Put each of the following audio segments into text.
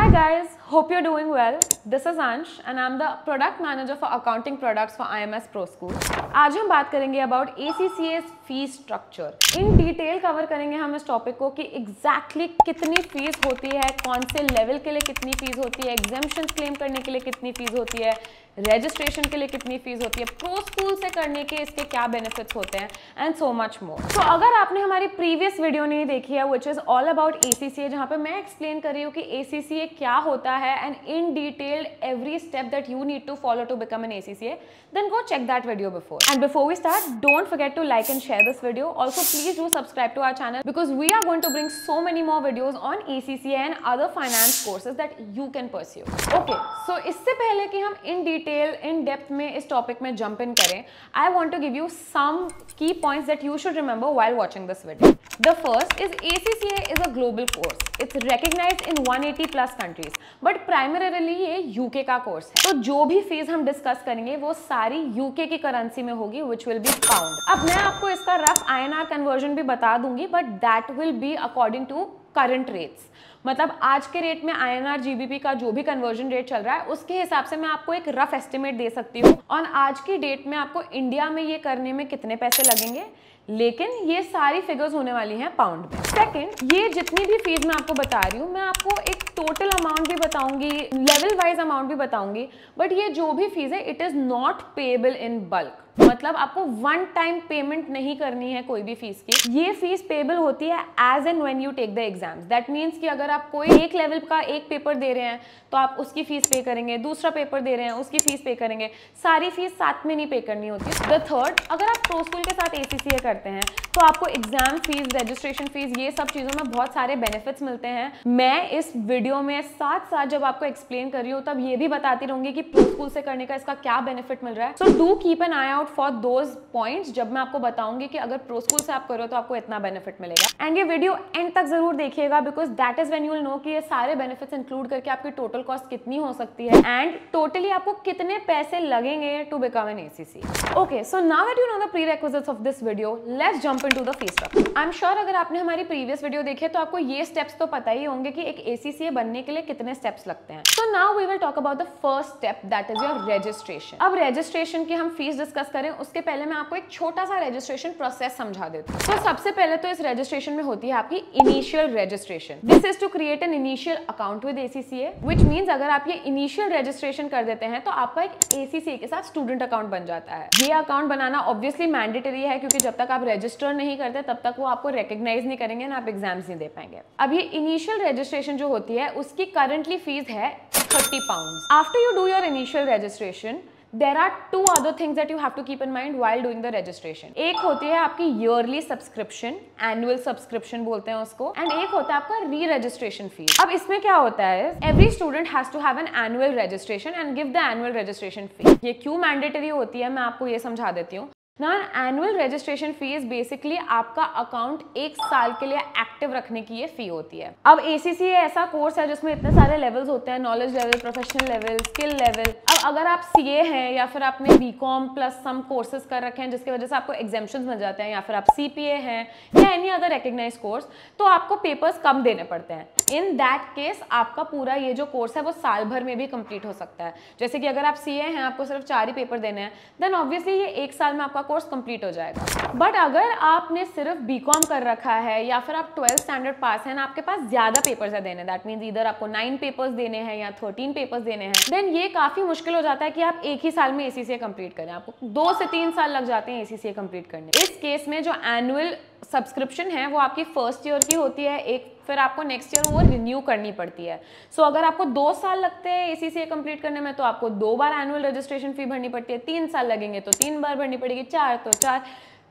Hi guys, hope you're doing well. This is Ansh and I'm the product manager for accounting products for IMS Pro School. आज हम बात करेंगे about ACCA's fees structure. In detail cover करेंगे हम इस topic को कि exactly कितनी फीस होती है, कौन से लेवल के लिए कितनी फीस होती है, एग्जेम्पशंस क्लेम करने के लिए कितनी फीस होती है, रजिस्ट्रेशन के लिए कितनी फीस होती है, प्रो स्कूल से करने के इसके क्या बेनिफिट्स होते हैं एंड सो मच मोर. तो अगर आपने हमारी प्रीवियस वीडियो नहीं देखी है which is all about ACCA, जहाँ पे मैं एक्सप्लेन कर रही हूँ कि ACCA क्या होता है and in detail every step that you need to follow to become an ACCA, then go check that video before. And before we start, don't forget to like and share this video. Also, please do subscribe to our channel because we are going to bring so many more videos on ACCA and other finance courses that you can pursue. Okay, so इससे पहले कि हम in detail, in depth में इस topic में jump in करें, I want to give you some key points that you should remember while watching this video. The first is ACCA is a global course. It's recognized in 180 plus countries, but primarily ये UK का course है. तो जो भी fees हम discuss करेंगे वो सारी UK की करेंसी में होगी, which will be pound. अब मैं आपको इसका रफ INR कन्वर्जन भी बता दूंगी, but that will be according to current rates. मतलब आज के रेट में INR GBP का जो भी कन्वर्जन रेट चल रहा है उसके हिसाब से मैं आपको एक रफ एस्टिमेट दे सकती हूँ और आज की डेट में आपको इंडिया में ये करने में कितने पैसे लगेंगे, लेकिन ये सारी फिगर्स होने वाली हैं पाउंड में. सेकंड, ये जितनी भी फीस मैं आपको बता रही हूँ मैं आपको एक टोटल अमाउंट भी बताऊंगी, लेवल वाइज अमाउंट भी बताऊंगी, बट ये जो भी फीस है it is not payable in bulk. मतलब आपको वन टाइम पेमेंट नहीं करनी है कोई भी फीस की. ये फीस पेएबल होती है as and when you take the exams. That means कि अगर आप कोई एक लेवल का एक पेपर दे रहे हैं तो आप उसकी फीस पे करेंगे, दूसरा पेपर दे रहे हैं उसकी फीस पे करेंगे, सारी फीस साथ में नहीं पे करनी होती. द थर्ड, अगर आप प्रो स्कूल के साथ ACCA करते हैं तो आपको एग्जाम फीस, रजिस्ट्रेशन फीस, ये सब चीजों में बहुत सारे बेनिफिट्स मिलते हैं. मैं इस वीडियो में साथ साथ जब आपको एक्सप्लेन कर रही हूँ तब ये भी बताती रहूंगी कि प्रो स्कूल से करने का इसका क्या बेनिफिट मिल रहा है. So do keep an I out for those points जब मैं आपको बताऊंगी कि अगर प्रो स्कूल से आप करो तो आपको इतना बेनिफिट मिलेगा. एंड ये वीडियो एंड तक जरूर देखिएगा because that is when you will know कि ये सारे बेनिफिट्स इंक्लूड करके आपकी टोटल कॉस्ट कितनी हो सकती है एंड टोटली आपको कितने पैसे लगेंगे to become an ACCA. Okay, so now that you know the prerequisites of this video, let's jump into the fees structure. I am sure अगर आपने हमारी प्रीवियस वीडियो देखी तो आपको ये स्टेप्स तो पता ही होंगे कि एक ACCA बनने के लिए कितने स्टेप्स लगते हैं. So now we will talk about the first step, that is your registration. अब रजिस्ट्रेशन की हम फीस डिस्कस करें उसके पहले मैं आपको एक छोटा सा रजिस्ट्रेशन प्रोसेस समझा देती हूँ. तो सबसे पहले तो इस रजिस्ट्रेशन में होती है आपकी initial registration. This is to create an initial account with ACCA, which means अगर आप ये इनिशियल रजिस्ट्रेशन कर देते हैं तो आपका एक ACCA के साथ स्टूडेंट अकाउंट बन जाता है. ये अकाउंट बनाना ऑब्वियसली मैंडेटरी है क्योंकि जब तक आप रजिस्टर नहीं करते तब तक वो आपको रिकॉग्नाइज नहीं करेंगे ना आप एग्जाम्स नहीं दे पाएंगे. अब ये इनिशियल रजिस्ट्रेशन जो होती है उसकी करंटली फीस है 30 pound. After you do your initial registration there are two other things that you have to keep in mind while doing the registration. एक होती है आपकी yearly subscription, annual subscription बोलते हैं उसको, and एक होता है आपका re-registration fee. अब इसमें क्या होता है, every student has to have an annual registration and give the annual registration fee. ये क्यों mandatory होती है मैं आपको ये समझा देती हूँ. ना एनुअल रजिस्ट्रेशन फीस बेसिकली आपका अकाउंट एक साल के लिए एक्टिव रखने की ये फी होती है. अब ACCA ऐसा कोर्स है जिसमें इतने सारे लेवल्स होते हैं, knowledge level, professional level, skill level. अब अगर आप CA हैं या फिर आपने BCom प्लस सम कोर्सेज कर रखे हैं जिसकी वजह से आपको एग्जेम्पशंस मिल जाते हैं, या फिर आप CPA हैं या एनी अदर रिकॉग्नाइज कोर्स, तो आपको पेपर्स कम देने पड़ते हैं. इन दैट केस आपका पूरा ये जो कोर्स है वो साल भर में भी कंप्लीट हो सकता है. जैसे कि अगर आप CA हैं, आपको सिर्फ 4 ही पेपर देने हैं, देन ऑब्वियसली ये एक साल में आपका कोर्स कंप्लीट हो जाएगा. बट अगर आपने सिर्फ BCom कर रखा है या फिर आप 12th स्टैंडर्ड पास हैं, आपके पास ज्यादा पेपर्स है देने, दैट मींस इधर आपको 9 पेपर्स देने हैं या 13 पेपर्स देने हैं, देन ये काफी मुश्किल हो जाता है कि आप एक ही साल में ACCA कंप्लीट करें. आपको 2 से 3 साल लग जाते हैं ACCA कंप्लीट करने. इस केस में जो एनुअल सब्सक्रिप्शन है वो आपकी फर्स्ट ईयर की होती है एक, फिर आपको नेक्स्ट ईयर वो रिन्यू करनी पड़ती है. सो अगर आपको 2 साल लगते हैं ACCA कंप्लीट करने में तो आपको 2 बार एनुअल रजिस्ट्रेशन फी भरनी पड़ती है. 3 साल लगेंगे तो 3 बार भरनी पड़ेगी, 4 तो 4.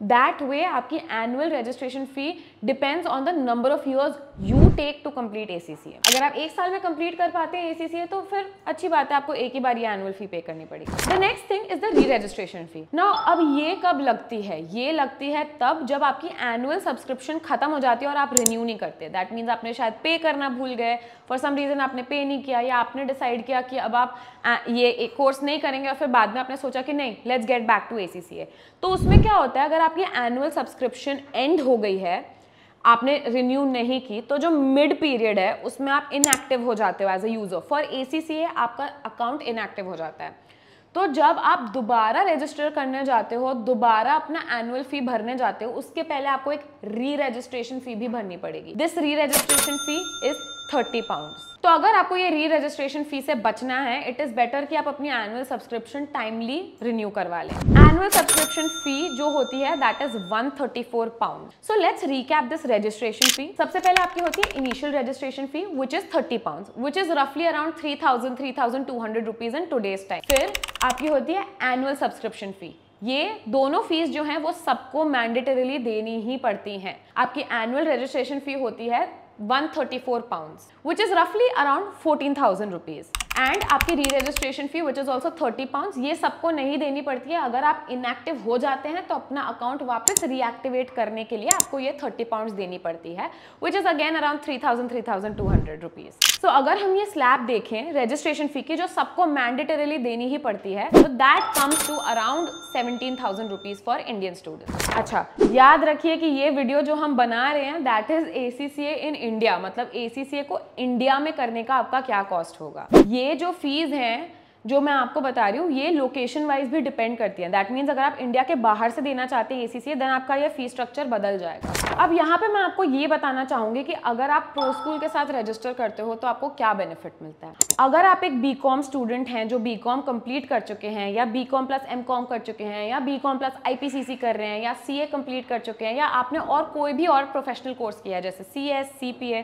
दैट वे आपकी annual registration fee depends on the number of years you take to complete ACCA. अगर आप एक साल में कंप्लीट कर पाते हैं ACCA तो फिर अच्छी बात है, आपको एक ही बार ये एनुअल फी पे करनी पड़ेगी. The next thing is the री रजिस्ट्रेशन फी. नाउ अब ये कब लगती है, ये लगती है तब जब आपकी एनुअल सब्सक्रिप्शन खत्म हो जाती है और आप रिन्यू नहीं करते. दैट मीन्स आपने शायद पे करना भूल गए, फॉर सम रीजन आपने पे नहीं किया, या आपने डिसाइड किया कि अब आप ये एक कोर्स नहीं करेंगे और फिर बाद में आपने सोचा कि नहीं let's get back to ACCA. तो उसमें क्या होता है, अगर आपकी एनुअल सब्सक्रिप्शन एंड हो गई है आपने रिन्यू नहीं की, तो जो मिड पीरियड है उसमें आप इनएक्टिव हो जाते हो as a user. For ACCA आपका अकाउंट इनएक्टिव हो जाता है। तो जब आप दोबारा रजिस्टर करने जाते हो, दोबारा अपना एनुअल फी भरने जाते हो, उसके पहले आपको एक री रजिस्ट्रेशन फी भी भरनी पड़ेगी। दिस री रजिस्ट्रेशन फी इज 30 पाउंड्स। तो अगर आपको ये री रजिस्ट्रेशन फी से बचना है, इट इज बेटर कि आप अपनी एनुअल सब्सक्रिप्शन टाइमली रिन्यू करवा लें। एनुअल सब्सक्रिप्शन फी जो होती है that is 134 pound. So let's recap this registration fee. सबसे पहले आपकी होती है initial registration fee which is 30 pound, which is रफली around 3,200 rupees in today's time. फिर आपकी होती है एनुअल सब्सक्रिप्शन फी। ये दोनों फीस जो हैं वो सबको मैंडेटरीली देनी ही पड़ती हैं। आपकी एनुअल रजिस्ट्रेशन फी होती है 134 pounds, which is roughly around 14,000 rupees. And आपकी री registration fee which is also 30 pounds. ये सबको नहीं देनी पड़ती है। अगर आप इनएक्टिव हो जाते हैं तो अपना अकाउंट वापस रीएक्टिवेट करने के लिए आपको ये 30 पाउंड्स देनी पड़ती है, which is again around 3,200 rupees. So अगर हम ये स्लैब देखें रजिस्ट्रेशन फी की जो सबको मैंडेटरीली देनी ही पड़ती है, तो that comes to around 17,000 rupees for Indian students. अच्छा, याद रखिए कि ये वीडियो जो हम बना रहे हैं that is ACCA in India, मतलब ACCA को इंडिया में करने का आपका क्या कॉस्ट होगा। ये जो फीस हैं जो मैं आपको बता रही हूँ ये लोकेशन वाइज भी डिपेंड करती है। दैट मीन्स अगर आप इंडिया के बाहर से देना चाहते हैं ACCA, देन आपका ये फी स्ट्रक्चर बदल जाएगा। अब यहाँ पे मैं आपको ये बताना चाहूंगी कि अगर आप प्रो स्कूल के साथ रजिस्टर करते हो तो आपको क्या बेनिफिट मिलता है। अगर आप एक BCom स्टूडेंट हैं जो BCom कंप्लीट कर चुके हैं, या BCom प्लस MCom कर चुके हैं, या BCom प्लस IPCC कर रहे हैं, या CA कंप्लीट कर चुके हैं, या आपने और कोई भी और प्रोफेशनल कोर्स किया है जैसे CS, CPA,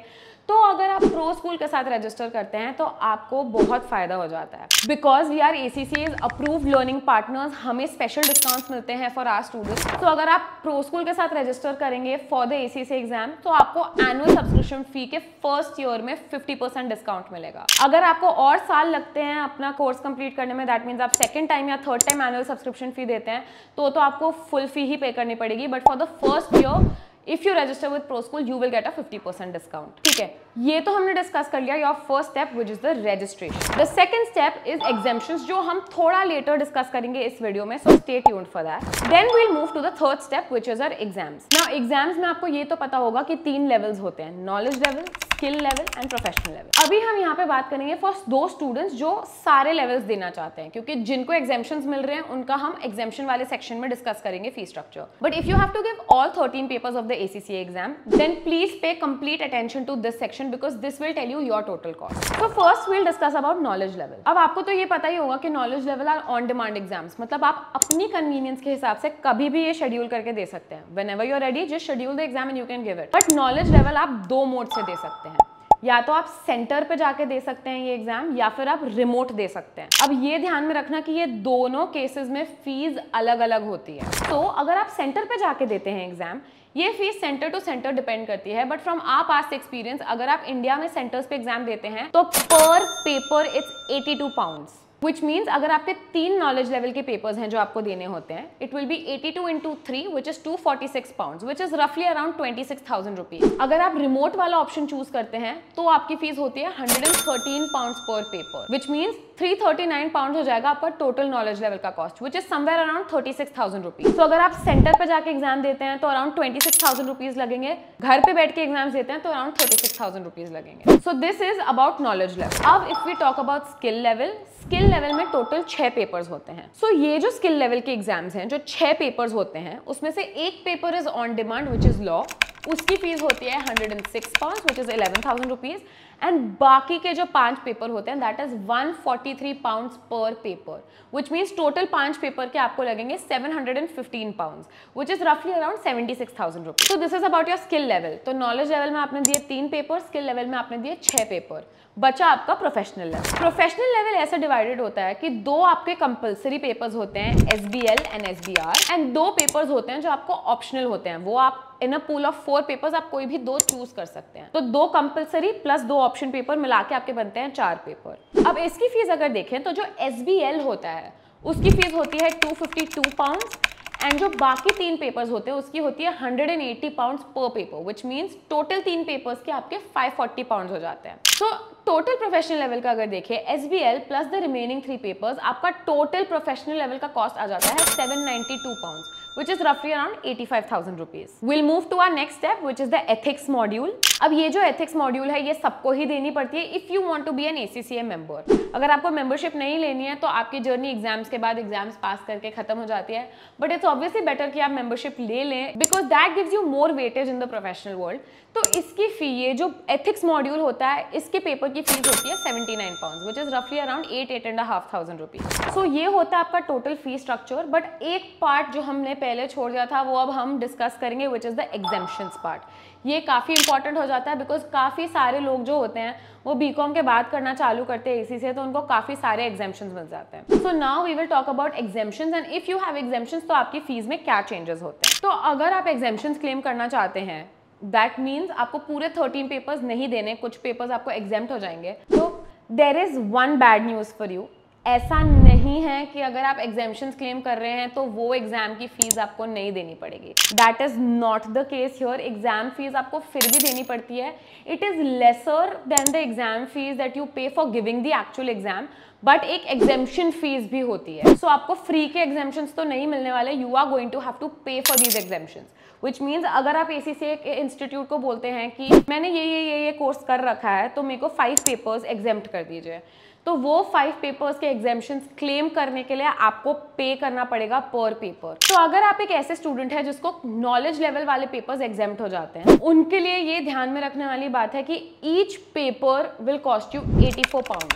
तो अगर आप प्रो स्कूल के साथ रजिस्टर करते हैं तो आपको बहुत फायदा हो जाता है। Because we are ACCA's approved learning partners, हमें स्पेशल डिस्काउंट्स मिलते हैं फॉर आवर स्टूडेंट्स। तो अगर आप प्रो स्कूल के साथ रजिस्टर करेंगे फॉर द ACCA एग्जाम तो आपको एनुअल सब्सक्रिप्शन फी के फर्स्ट ईयर में 50% डिस्काउंट मिलेगा। अगर आपको और साल लगते हैं अपना कोर्स कंप्लीट करने में, दैट मीन्स आप सेकंड टाइम या थर्ड टाइम एनुअल सब्सक्रिप्शन फी देते हैं तो आपको फुल फी ही पे करनी पड़ेगी। But for the first year if you register with Pro School you will get a 50% discount. ठीक है, ये तो हमने डिस्कस कर लिया your first step which is the registration. The second step is exemptions, जो हम थोड़ा लेटर डिस्कस करेंगे इस वीडियो में, so stay tuned for that. Then we will move to the third step which is our exams. Now exams में आपको ये तो पता होगा कि 3 लेवल्स होते हैं, knowledge level, skill level and professional level. अभी हम यहाँ पे बात करेंगे फॉर दो स्टूडेंट्स जो सारे लेवल्स देना चाहते हैं, क्योंकि जिनको एग्जाम्शंस मिल रहे हैं उनका हम एग्जाम्शन वाले सेक्शन में डिस्कस करेंगे fee structure. But if you have to give all 13 papers of the ACCA exam, then please pay complete attention to this section because this will tell you your total cost. So first we'll discuss about knowledge level. अब आपको तो ये पता ही होगा कि knowledge level are on demand exams, मतलब आप अपनी convenience के हिसाब से कभी भी ये schedule करके दे सकते हैं। Whenever you're ready, just schedule the exam and you can give it. But knowledge level आप 2 मोड से दे सकते हैं, या तो आप सेंटर पे जाके दे सकते हैं ये एग्जाम, या फिर आप रिमोट दे सकते हैं। अब ये ध्यान में रखना कि ये दोनों केसेस में फीस अलग अलग होती है। तो अगर आप सेंटर पे जाके देते हैं एग्जाम, ये fees centre to centre depend करती है। But from our past experience, अगर आप इंडिया में सेंटर्स पे एग्जाम देते हैं तो पर paper it's 82 pounds, which means अगर आपके 3 नॉलेज लेवल के पेपर्स हैं जो आपको देने होते हैं, it will be 82 into 3 which is 246 pounds which is roughly around 26,000 rupees। अगर आप रिमोट वाला ऑप्शन चूज करते हैं तो आपकी फीस होती है 113 pounds पर पेपर, which means 339 pounds हो जाएगा आपका टोटल नॉलेज लेवल का cost, which is somewhere around 36,000 rupees। तो अगर आप सेंटर पे जाके एग्जाम देते हैं तो अराउंड 26,000 rupees लगेंगे, घर पे बैठ के एग्जाम देते हैं तो अराउंड 36,000 rupees लगेंगे। So this is about knowledge level. अब if we talk about skill level, skill level में टोटल 6 पेपर्स होते हैं। सो ये जो स्किल लेवल के एग्जाम्स हैं, जो 6 पेपर्स होते हैं, उसमें से एक paper is on demand which is law, उसकी फीस होती है 106 pounds which is 11,000 rupees. And बाकी के जो 5 पेपर होते हैं दैट इज 143 पाउंड्स पर paper, which means total 5 paper के आपको लगेंगे 715 पाउंड्स विच इज रफली अराउंड 76,000 रुपीज। तो this is about your skill level. तो नॉलेज लेवल में आपने दिए 3 पेपर, स्किल लेवल में आपने दिए 6 पेपर, बचा आपका प्रोफेशनल लेवल। प्रोफेशनल लेवल ऐसे डिवाइडेड होता है कि 2 आपके कंपलसरी पेपर्स होते हैं SBL and SBR, and 2 papers होते हैं जो आपको ऑप्शनल होते हैं। वो आप इन अ पूल ऑफ 4 पेपर्स आप कोई भी 2 चूज कर सकते हैं। तो 2 कंपलसरी प्लस 2 ऑप्शन पेपर मिला के आपके बनते हैं 4 पेपर। अब इसकी फीस अगर देखें तो जो SBL होता है उसकी फीस होती है 252 पाउंड्स, एंड जो बाकी 3 पेपर्स होते हैं उसकी होती है 180 पाउंड्स पर paper, which means total 3 papers के आपके 540 पाउंड्स हो जाते हैं। तो टोटल प्रोफेशनल लेवल का अगर देखें SBL plus the remaining 3 papers, आपका टोटल प्रोफेशनल लेवल का कॉस्ट आ जाता है 792 pounds, which is roughly around 85,000 rupees. We'll move to our next step, which is the ethics module. अब ये जो ethics module है ये सबको ही देनी पड़ती है if you want to be an ACCA member. अगर आपको membership नहीं लेनी है तो आपकी जर्नी एग्जाम्स के बाद एग्जाम्स पास करके खत्म हो जाती है, बट इट्स ऑब्वियसली बेटर कि आप membership ले लें because that gives you more weightage in the professional world. तो इसकी फी, ये जो ethics module होता है, इसके पेपर की फीस होती है 79 pounds, which is roughly around 8,500 rupees. So ये होता है आपका टोटल फी स्ट्रक्चर. बट एक पार्ट जो हमने पहले छोड़ दिया था वो अब हम डिस्कस करेंगे, which is the exemptions part. ये काफ़ी इंपॉर्टेंट हो जाता है बिकॉज काफ़ी सारे लोग जो होते हैं वो बीकॉम के बाद करना चालू करते हैं एसी से, तो उनको काफ़ी सारे एग्जेम्पशंस मिल जाते हैं. So now we will talk about exemptions and if you have exemptions तो आपकी फीस में क्या चेंजेस होते हैं. तो अगर आप एग्जेम्पशंस क्लेम करना चाहते हैं, दैट मीन्स आपको पूरे 13 पेपर्स नहीं देने, कुछ पेपर्स आपको एग्जेम्प्ट हो जाएंगे. तो there is one bad news for you. ऐसा नहीं है कि अगर आप एग्जेम्पशंस क्लेम कर रहे हैं तो वो एग्जाम की फीस आपको नहीं देनी पड़ेगी. That is not the case here. Exam fees आपको फिर भी देनी पड़ती है. It is lesser than the exam fees that you pay for giving the actual exam, but एक एग्जेम्पशन फीस भी होती है. सो आपको फ्री के एग्जेम्पशंस तो नहीं मिलने वाले. You are going to have to pay for these exemptions, which means अगर आप ACCA के इंस्टीट्यूट को बोलते हैं कि मैंने ये कोर्स कर रखा है तो मेरे को 5 पेपर्स एग्जेम्प्ट कर दीजिए, तो वो 5 पेपर्स के एग्जेम्पशंस क्लेम करने के लिए आपको पे करना पड़ेगा पर पेपर. तो अगर आप एक ऐसे स्टूडेंट है जिसको नॉलेज लेवल वाले पेपर्स एग्जेम्प्ट हो जाते हैं, उनके लिए ये ध्यान में रखने वाली बात है कि each paper will cost you 84 pounds.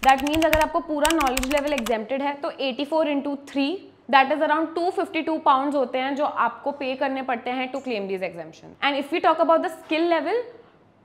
That means अगर आपको पूरा नॉलेज लेवल एग्जेम्प्टेड है तो 84 into 3 that is around 252 pounds होते हैं जो आपको पे करने पड़ते हैं to claim this exemption. And if you talk about the skill level,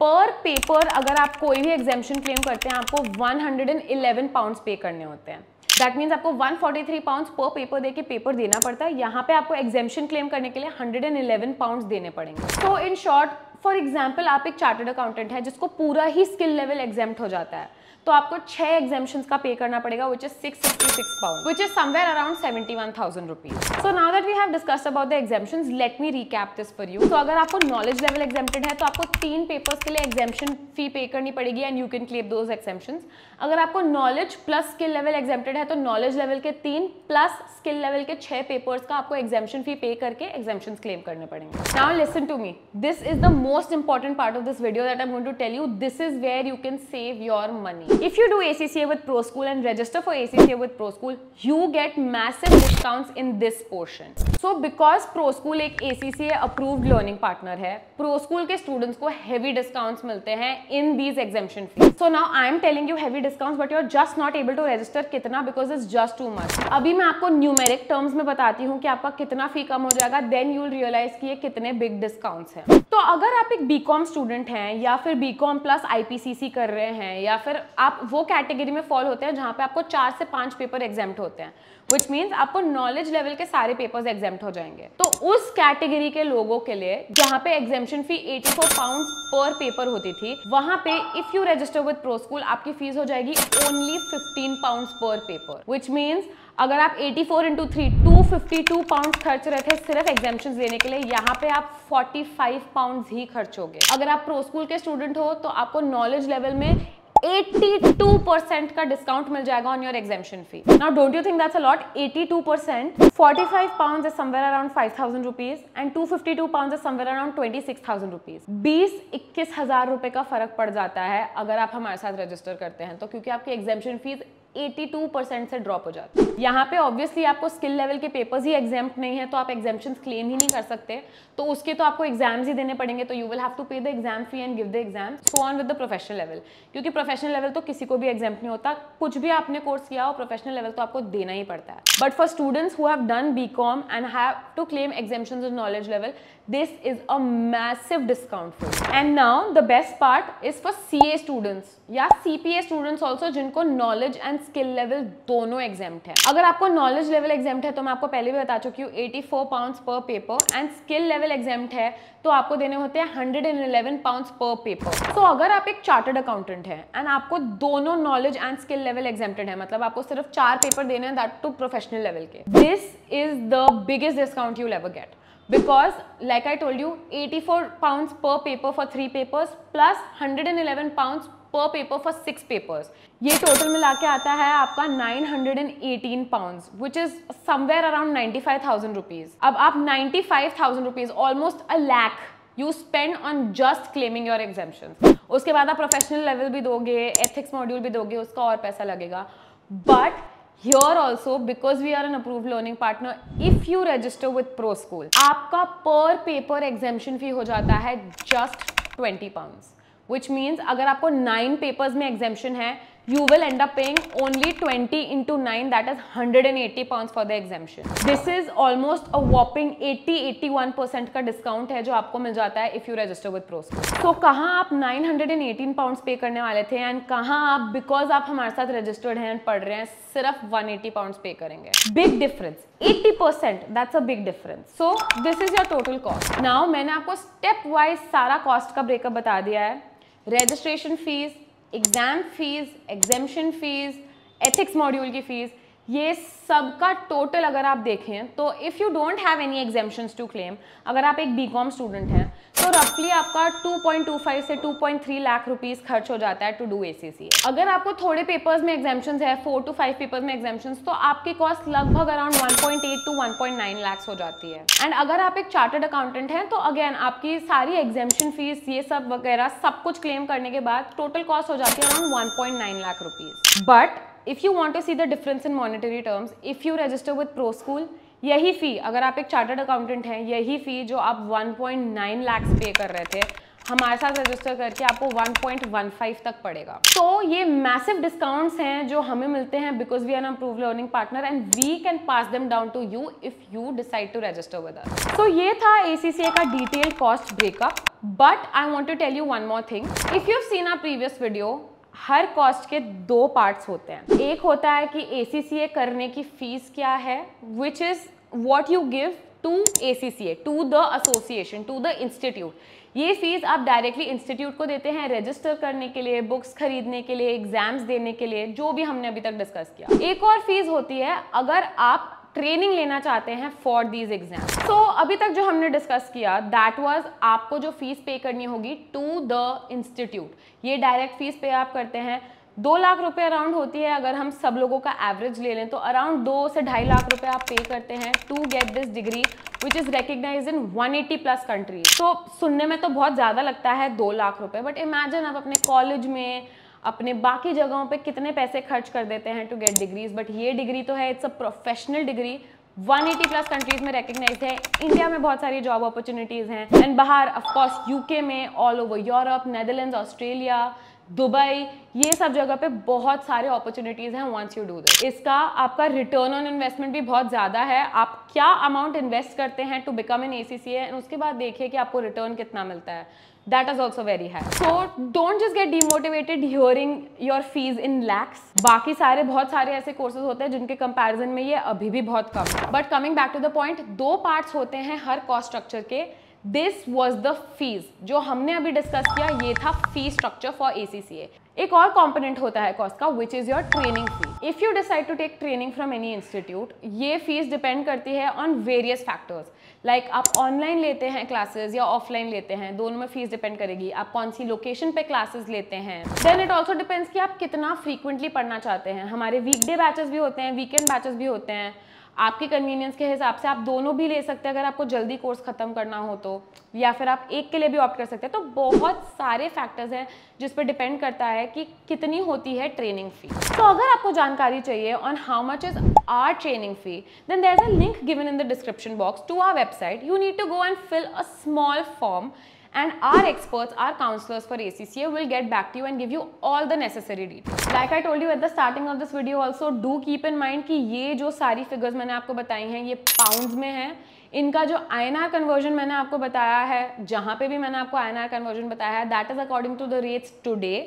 per paper अगर आप कोई भी एग्जेम्पशन क्लेम करते हैं आपको 111 pounds पे करने होते हैं. दैट मीन्स आपको 143 pounds पर पेपर देके पेपर देना पड़ता है. यहाँ पे आपको एग्जेम्पशन क्लेम करने के लिए 111 pounds देने पड़ेंगे. तो इन शॉर्ट, फॉर एग्जाम्पल आप एक चार्टर्ड अकाउंटेंट है जिसको पूरा ही स्किल लेवल एग्जेम्प्ट हो जाता है, तो आपको 6 एग्जेम्पशंस का पे करना पड़ेगा, which is 666 pounds, which is somewhere around 71,000 rupees. So now that we have discussed about the exemptions, let me recap this for you. तो अगर आपको नॉलेज लेवल एग्जेम्प्टेड है तो आपको 3 पेपर्स के लिए एग्जेम्पशन फी पे करनी पड़ेगी and you can claim those exemptions. अगर आपको knowledge plus skill level exempted है तो नॉलेज लेवल के 3 प्लस स्किल लेवल के 6 पेपर्स का आपको एग्जेम्पशन फी पे करके एग्जेम्पशंस क्लेम करने पड़ेंगे. Now listen to me. This is the most important part of this video that I'm going to tell you. This is where you can save your money. If you do ACCA with ProSchool and register for ACCA with ProSchool, you get massive discounts in this portion. So because ProSchool एक ACCA approved learning partner है, ProSchool के students को heavy discounts मिलते हैं in these exemption fees. So now I am telling you heavy discounts, but you're just not able to register. कितना? Because it's just too much. अभी मैं आपको numeric terms में बताती हूँ कि आपका कितना फी कम हो जाएगा, then you'll realize कि ये कितने big discounts हैं. तो अगर आप एक BCom स्टूडेंट हैं या फिर BCom प्लस IPCC कर रहे हैं या फिर आप वो कैटेगरी में फॉल होते हैं जहाँ पे आपको 4 से 5 पेपर एग्जेम्प्ट होते हैं, which means आपको नॉलेज लेवल के सारे पेपर्स एग्जेम्प्ट हो जाएंगे. तो उस कैटेगरी के लोगों के लिए जहाँ पे एग्जेम्पशन फी 84 pounds पर पेपर होती थी, वहाँ पे इफ यू रजिस्टर विद प्रोस्कूल आपकी फीस हो जाएगी ओनली 15 pounds पर पेपर, which means अगर आप 84 into 3 252 pounds खर्च रहे थे सिर्फ एग्जेम्पशंस देने के लिए, यहाँ पे आप 45 pounds ही खर्चोगे. अगर आप प्रोस्कूल के स्टूडेंट हो तो आपको नॉलेज लेवल में 82% का डिस्काउंट मिल जाएगा on your exemption fee. Now don't you think that's a lot? 82%, 45 pounds is somewhere around 5,000 rupees and 252 pounds is somewhere around 26,000 rupees. 20-21,000 रुपए का फर्क पड़ जाता है अगर आप हमारे साथ रजिस्टर करते हैं तो, क्योंकि आपकी एग्जेम्पशन फीस 82% से ड्रॉप हो जाती है. यहाँ पे ऑब्वियसली आपको स्किल लेवल के पेपर्स ही एग्जाम्प्ट नहीं है तो आप एग्जाम्पशंस क्लेम ही नहीं कर सकते, तो उसके तो आपको एग्जाम्स ही देने पड़ेंगे. तो यू विल हैव टू पे the exam fee and give the exam. So on with the professional level, क्योंकि प्रोफेशनल लेवल तो किसी को भी एग्जाम्प्ट नहीं होता. कुछ भी आपने कोर्स किया हो, प्रोफेशनल लेवल तो आपको देना ही पड़ता है. But for students who have done BCom and have to claim exemptions in knowledge level, this is a massive discount for you. And now the best part is for CA students या CPA students also जिनको knowledge and skill level दोनों exempt है. अगर आपको knowledge level exempt है तो मैं आपको पहले भी बता चुकी हूँ 84 pounds per paper, and skill level exempt है तो आपको देने होते हैं 111 pounds per paper. तो अगर आप एक chartered accountant है and आपको दोनों knowledge and skill level exempted है, मतलब आपको सिर्फ 4 पेपर देने हैं, that to professional level के, this is the biggest discount you'll ever get. Because like I told you, 84 pounds per paper for 3 papers plus 111 pounds पर पेपर फॉर 6 पेपर्स। ये total मिला के आता है आपका 918 pounds, which is somewhere around 95,000 rupees. अब आप 95,000 rupees, almost a lakh, you spend on just claiming your exemption. उसके बाद आप प्रोफेशनल लेवल भी दोगे, एथिक्स मॉड्यूल भी दोगे, उसका और पैसा लगेगा। But here also, because we are an approved learning partner, if you register with ProSchool, आपका per paper exemption fee हो जाता है just 20 pounds, which means अगर आपको 9 papers में exemption है, you will end up paying only 20 into 9, that is 180 pounds for the exemption. This is almost a whopping 80-81% का discount है जो आपको मिल जाता है if you register with ProSchool. So कहाँ आप 918 pounds पे करने वाले थे एंड कहाँ आप, because आप हमारे साथ रजिस्टर्ड हैं, पढ़ रहे हैं, सिर्फ 180 pounds पे करेंगे। Big difference, 80%, that's a big difference. So this is your total cost. Now मैंने आपको step wise सारा cost का ब्रेकअप बता दिया है। Registration fees, exam fees, exemption fees, ethics module की फीस, ये सबका टोटल अगर आप देखें तो if you don't have any exemptions to claim, अगर आप एक बीकॉम स्टूडेंट हैं तो रफली आपका 2.25 से 2.3 लाख रुपीस खर्च हो जाता है टू डू ACCA। अगर आपको थोड़े पेपर्स में एग्जेम्पशंस है, 4 to 5 पेपर्स में एग्जेम्पशंस, तो आपकी कॉस्ट लगभग अराउंड 1.8 to 1.9 लाख हो जाती है। एंड अगर आप एक चार्टर्ड अकाउंटेंट हैं तो अगेन आपकी सारी एग्जेम्पशन फीस, ये सब वगैरह सब कुछ क्लेम करने के बाद टोटल कॉस्ट हो जाती है around 1.9 lakh rupees. But if you want to see the difference in monetary terms, if you register with ProSchool, यही फी, अगर आप एक चार्टर्ड अकाउंटेंट हैं, यही फी जो आप 1.9 लाख पे कर रहे थे, हमारे साथ रजिस्टर करके आपको 1.15 तक पड़ेगा। तो ये मैसिव डिस्काउंट्स हैं जो हमें मिलते हैं because we are an approved learning partner and we can pass them down to you if you decide to register with us. तो ये था ACCA का detail cost breakup. But I want to tell you one more thing, if you seen our previous video, हर cost के 2 parts होते हैं। एक होता है कि ACCA करने की फीस क्या है, which is what you give to ACCA, to the association, to the institute. ये फीस आप डायरेक्टली इंस्टीट्यूट को देते हैं रजिस्टर करने के लिए, बुक्स खरीदने के लिए, एग्जाम्स देने के लिए, जो भी हमने अभी तक डिस्कस किया। एक और फीस होती है अगर आप ट्रेनिंग लेना चाहते हैं फॉर दीज एग्जाम। तो अभी तक जो हमने डिस्कस किया दैट वाज आपको जो फीस पे करनी होगी टू द इंस्टीट्यूट, ये डायरेक्ट फीस पे आप करते हैं 2 लाख रुपए अराउंड होती है। अगर हम सब लोगों का एवरेज ले लें तो अराउंड 2 से 2.5 लाख रुपए आप पे करते हैं to get this degree which is recognised in 180 plus countries. तो सुनने में तो बहुत ज़्यादा लगता है 2 लाख रुपए, बट इमेजिन आप अपने कॉलेज में, अपने बाकी जगहों पे कितने पैसे खर्च कर देते हैं टू गेट डिग्रीज। बट ये डिग्री तो है, it's a professional degree, 180 plus countries में रिकग्नाइज है। इंडिया में बहुत सारी जॉब अपॉर्चुनिटीज हैं एंड बाहर ऑफकोर्स UK में, all over Europe, Netherlands, Australia, Dubai, ये सब जगह पे बहुत सारे अपॉर्चुनिटीज हैं वंस यू डू दिस। इसका आपका रिटर्न ऑन इन्वेस्टमेंट भी बहुत ज़्यादा है। आप क्या अमाउंट इन्वेस्ट करते हैं to become an ACCA and उसके बाद देखिए कि आपको रिटर्न कितना मिलता है। That is also very high. So don't just get demotivated hearing your fees in lakhs. बाकी सारे बहुत सारे ऐसे कोर्सेज होते हैं जिनके कंपैरिजन में ये अभी भी बहुत कम है। But coming back to the point, 2 parts होते हैं हर कॉस्ट स्ट्रक्चर के। दिस वॉज द फीस जो हमने अभी डिस्कस किया, ये था फी स्ट्रक्चर फॉर ACCA। एक और कॉम्पोनेंट होता है कॉस्ट का which is your training fee. If you decide to take training from any institute, ये फीस डिपेंड करती है ऑन वेरियस फैक्टर्स। लाइक आप ऑनलाइन लेते हैं क्लासेस या ऑफलाइन लेते हैं, दोनों में फीस डिपेंड करेगी। आप कौन सी लोकेशन पे क्लासेस लेते हैं, देन इट ऑल्सो डिपेंड्स कि आप कितना फ्रीक्वेंटली पढ़ना चाहते हैं। हमारे वीकडे बैचेस भी होते हैं, वीकेंड बैचेस भी होते हैं। आपकी कन्वीनियंस के हिसाब से आप दोनों भी ले सकते हैं अगर आपको जल्दी कोर्स खत्म करना हो तो, या फिर आप एक के लिए भी ऑप्ट कर सकते हैं। तो बहुत सारे फैक्टर्स हैं जिस पर डिपेंड करता है कि कितनी होती है ट्रेनिंग फी। तो अगर आपको जानकारी चाहिए on how much is our training fee, then there is a link given in the description box to our website. You need to go and fill a small form and our experts, our counselors for ACCA will get back to you and give you all the necessary details. Like I told you at the starting of this video also, do keep in mind कि ये जो सारी figures मैंने आपको बताई हैं ये pounds में हैं। इनका जो INR कन्वर्जन मैंने आपको बताया है, जहाँ पे भी मैंने आपको INR कन्वर्जन बताया है, that is according to the rates today.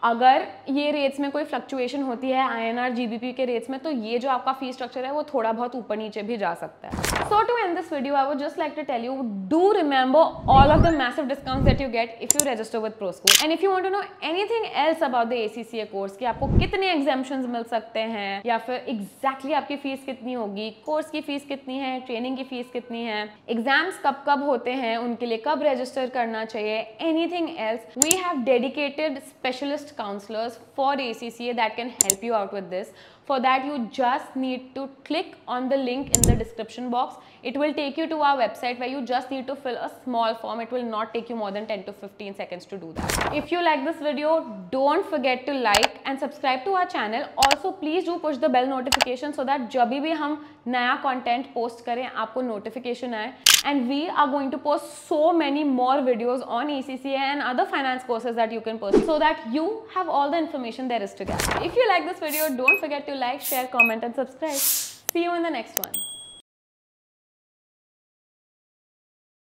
अगर ये रेट्स में कोई फ्लक्चुएशन होती है INR GBP के रेट्स में, तो ये जो आपका फी स्ट्रक्चर है वो थोड़ा बहुत ऊपर नीचे भी जा सकता है। So to end this video, I would just like to tell you, do remember all of the massive discounts that you get if you register with ProSchool. And if you want to know anything else about the ACCA course, कि आपको कितने exemptions मिल सकते हैं या फिर exactly आपकी fees कितनी होगी, कोर्स की फीस कितनी है, ट्रेनिंग की फीस कितनी है, एग्जाम्स कब कब होते हैं, उनके लिए कब रजिस्टर करना चाहिए, anything else, we have dedicated specialist specialist counselors for ACCA that can help you out with this. For that, you just need to click on the link in the description box. It will take you to our website where you just need to fill a small form. It will not take you more than 10 to 15 seconds to do that. If you like this video, don't forget to like and subscribe to our channel. Also, please do push the bell notification so that जब भी हम नया content post करें आपको notification आए. And we are going to post so many more videos on ACCA and other finance courses that you can pursue so that you have all the information there is to get. If you like this video, don't forget to like, share, comment and subscribe. See you in the next one.